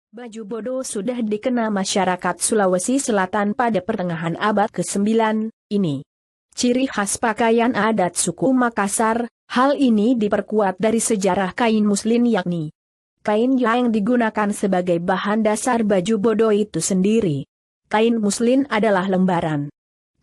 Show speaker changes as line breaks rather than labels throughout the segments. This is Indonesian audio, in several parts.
Baju bodo sudah dikenal masyarakat Sulawesi Selatan pada pertengahan abad ke-9 ini. Ciri khas pakaian adat suku Makassar, hal ini diperkuat dari sejarah kain muslin yakni kain yang digunakan sebagai bahan dasar baju bodo itu sendiri. Kain muslin adalah lembaran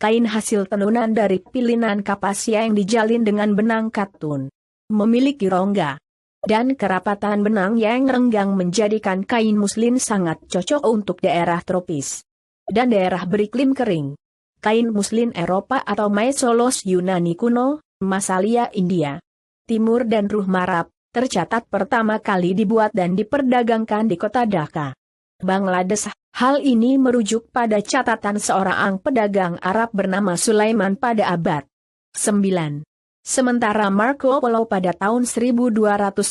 kain hasil tenunan dari pilinan kapas yang dijalin dengan benang katun. Memiliki rongga dan kerapatan benang yang renggang menjadikan kain muslin sangat cocok untuk daerah tropis dan daerah beriklim kering. Kain muslin Eropa atau Maesolos Yunani kuno, Masalia India Timur dan Ruh Marab, tercatat pertama kali dibuat dan diperdagangkan di kota Dhaka, Bangladesh. Hal ini merujuk pada catatan seorang pedagang Arab bernama Sulaiman pada abad 9. Sementara Marco Polo pada tahun 1298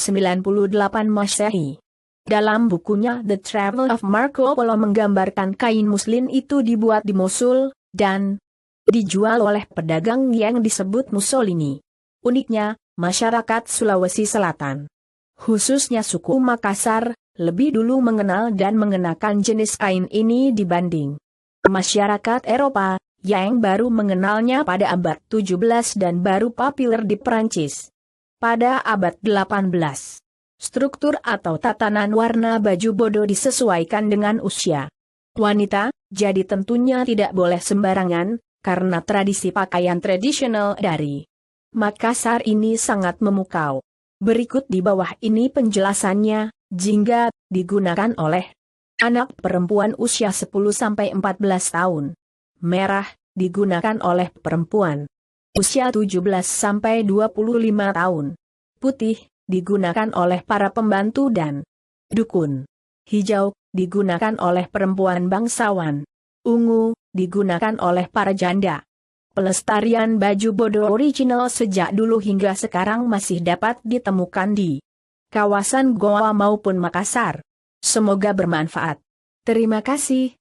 Masehi. Dalam bukunya The Travel of Marco Polo menggambarkan kain muslin itu dibuat di Mosul, dan dijual oleh pedagang yang disebut Mussolini. Uniknya, masyarakat Sulawesi Selatan, khususnya suku Makassar, lebih dulu mengenal dan mengenakan jenis kain ini dibanding masyarakat Eropa, yang baru mengenalnya pada abad 17 dan baru populer di Perancis pada abad 18. Struktur atau tatanan warna baju bodo disesuaikan dengan usia wanita, jadi tentunya tidak boleh sembarangan, karena tradisi pakaian tradisional dari Makassar ini sangat memukau. Berikut di bawah ini penjelasannya. Jingga digunakan oleh anak perempuan usia 10-14 tahun. Merah digunakan oleh perempuan usia 17-25 tahun. Putih digunakan oleh para pembantu dan dukun. Hijau digunakan oleh perempuan bangsawan. Ungu digunakan oleh para janda. Pelestarian baju bodo original sejak dulu hingga sekarang masih dapat ditemukan di kawasan Goa maupun Makassar. Semoga bermanfaat. Terima kasih.